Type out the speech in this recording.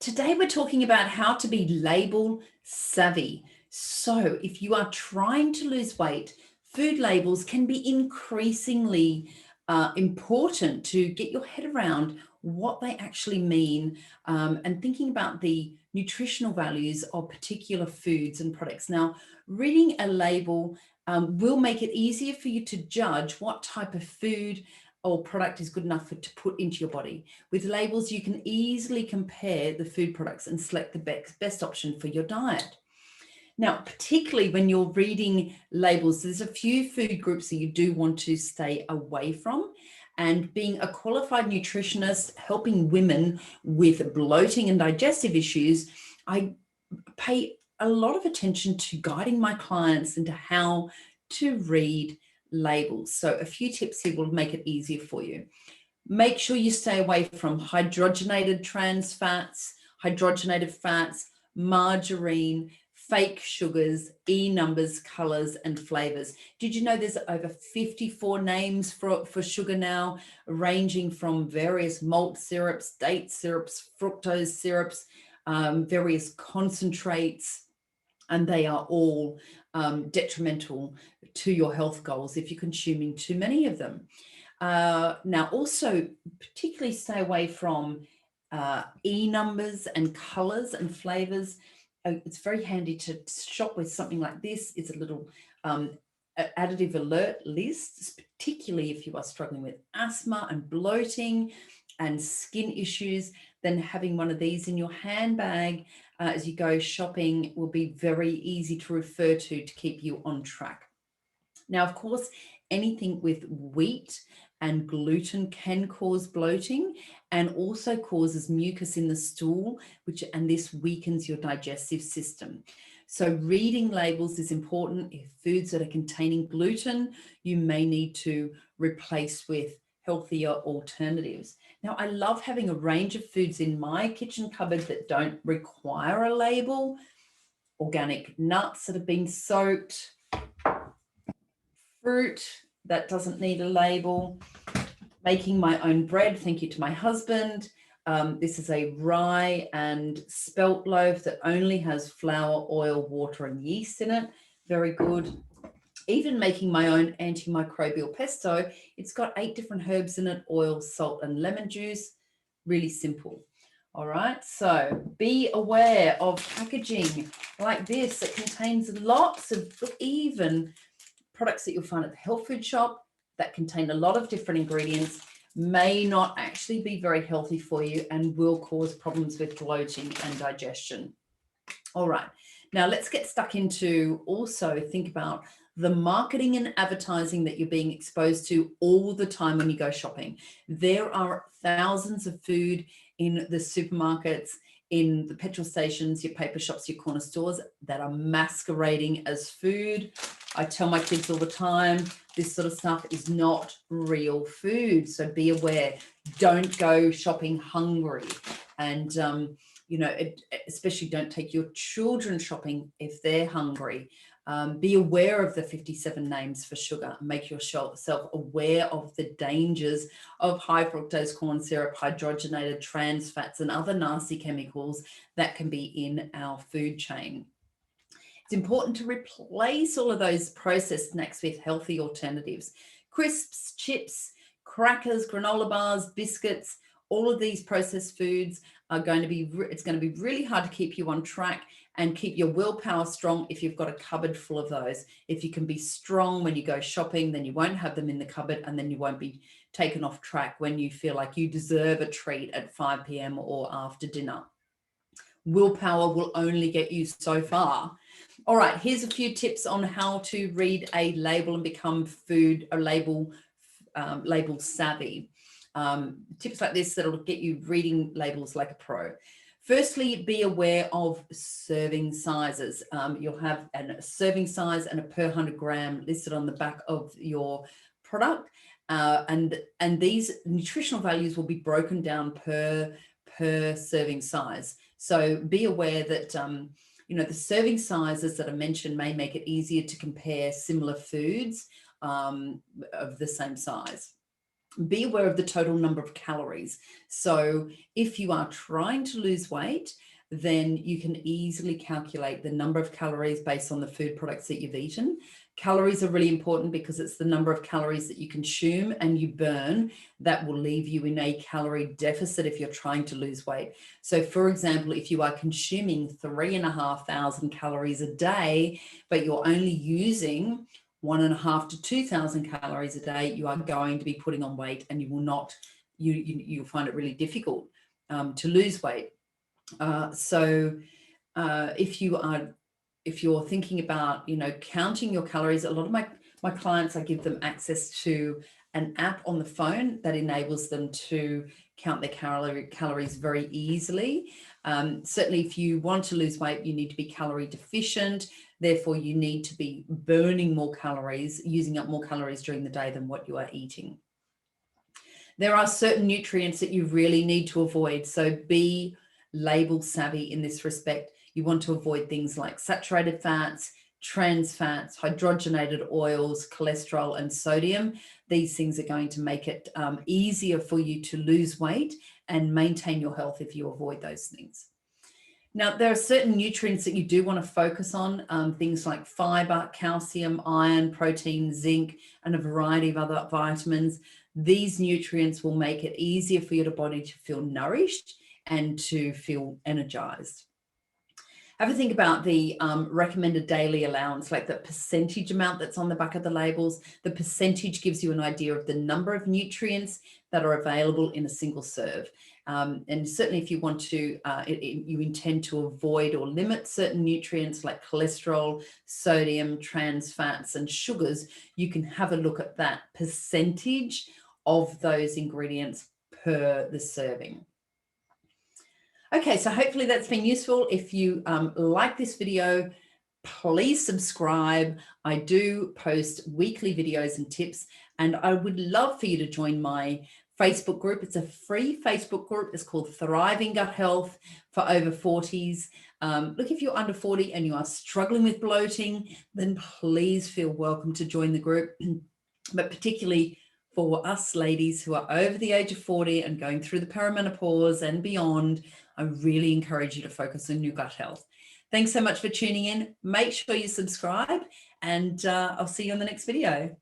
Today we're talking about how to be label savvy. So if you are trying to lose weight, food labels can be increasingly important to get your head around what they actually mean, and thinking about the nutritional values of particular foods and products. Now, reading a label will make it easier for you to judge what type of food or product is good enough to put into your body. With labels, you can easily compare the food products and select the best option for your diet. Now, particularly when you're reading labels, there's a few food groups that you do want to stay away from. And being a qualified nutritionist, helping women with bloating and digestive issues, I pay a lot of attention to guiding my clients into how to read labels. So a few tips here will make it easier for you. Make sure you stay away from hydrogenated trans fats, hydrogenated fats, margarine, fake sugars, numbers, colors, and flavors. Did you know there's over 54 names for sugar now, ranging from various malt syrups, date syrups, fructose syrups, various concentrates, and they are all detrimental to your health goals if you're consuming too many of them. Now, also particularly stay away from numbers and colors and flavors. It's very handy to shop with something like this. It's a little additive alert list, particularly if you are struggling with asthma and bloating and skin issues. Then having one of these in your handbag as you go shopping will be very easy to refer to keep you on track. Now, of course, anything with wheat and gluten can cause bloating and also causes mucus in the stool, and this weakens your digestive system. So reading labels is important. If foods that are containing gluten, you may need to replace with healthier alternatives. Now, I love having a range of foods in my kitchen cupboard that don't require a label. Organic nuts that have been soaked, fruit that doesn't need a label, making my own bread, thank you to my husband. This is a rye and spelt loaf that only has flour, oil, water, and yeast in it. Very good. Even making my own antimicrobial pesto, it's got 8 different herbs in it, oil, salt, and lemon juice. Really simple. All right, so be aware of packaging like this that contains lots of even products that you'll find at the health food shop that contain a lot of different ingredients may not actually be very healthy for you and will cause problems with bloating and digestion. All right, now let's get stuck into also think about the marketing and advertising that you're being exposed to all the time when you go shopping. There are thousands of food in the supermarkets, in the petrol stations, your paper shops, your corner stores that are masquerading as food. I tell my kids all the time, this sort of stuff is not real food. So be aware, don't go shopping hungry. And, especially don't take your children shopping if they're hungry. Be aware of the 57 names for sugar. Make yourself aware of the dangers of high fructose corn syrup, hydrogenated trans fats, and other nasty chemicals that can be in our food chain. It's important to replace all of those processed snacks with healthy alternatives. Crisps, chips, crackers, granola bars, biscuits, all of these processed foods are going to be, it's going to be really hard to keep you on track and keep your willpower strong if you've got a cupboard full of those. If you can be strong when you go shopping, then you won't have them in the cupboard, and then you won't be taken off track when you feel like you deserve a treat at 5 p.m. or after dinner. Willpower will only get you so far. All right, here's a few tips on how to read a label and become label savvy. Tips like this that'll get you reading labels like a pro. Firstly, be aware of serving sizes. You'll have a serving size and a per 100 gram listed on the back of your product. And these nutritional values will be broken down per serving size. So be aware that, the serving sizes that are mentioned may make it easier to compare similar foods of the same size. be aware of the total number of calories. So if you are trying to lose weight, then you can easily calculate the number of calories based on the food products that you've eaten. Calories are really important because it's the number of calories that you consume and you burn that will leave you in a calorie deficit if you're trying to lose weight. So for example, if you are consuming 3,500 calories a day, but you're only using 1,500 to 2,000 calories a day, you are going to be putting on weight, and you will not, you'll find it really difficult to lose weight. If you're thinking about, counting your calories, a lot of my clients, I give them access to an app on the phone that enables them to count their calories very easily. Certainly, if you want to lose weight, you need to be calorie deficient. Therefore, you need to be burning more calories, using up more calories during the day than what you are eating. There are certain nutrients that you really need to avoid. So be label savvy in this respect. You want to avoid things like saturated fats, trans fats, hydrogenated oils, cholesterol, and sodium. These things are going to make it easier for you to lose weight and maintain your health if you avoid those things. Now, there are certain nutrients that you do want to focus on, things like fiber, calcium, iron, protein, zinc, and a variety of other vitamins. These nutrients will make it easier for your body to feel nourished and to feel energized. Have a think about the recommended daily allowance, like the percentage amount that's on the back of the labels. The percentage gives you an idea of the number of nutrients that are available in a single serve. And certainly if you want to, you intend to avoid or limit certain nutrients like cholesterol, sodium, trans fats, and sugars, you can have a look at that percentage of those ingredients per the serving. Okay, so hopefully that's been useful. If you like this video, please subscribe. I do post weekly videos and tips, and I would love for you to join my Facebook group. It's a free Facebook group. It's called Thriving Gut Health for Over 40s. Look, if you're under 40 and you are struggling with bloating, then please feel welcome to join the group. But particularly for us ladies who are over the age of 40 and going through the perimenopause and beyond, I really encourage you to focus on your gut health. Thanks so much for tuning in. Make sure you subscribe, and I'll see you on the next video.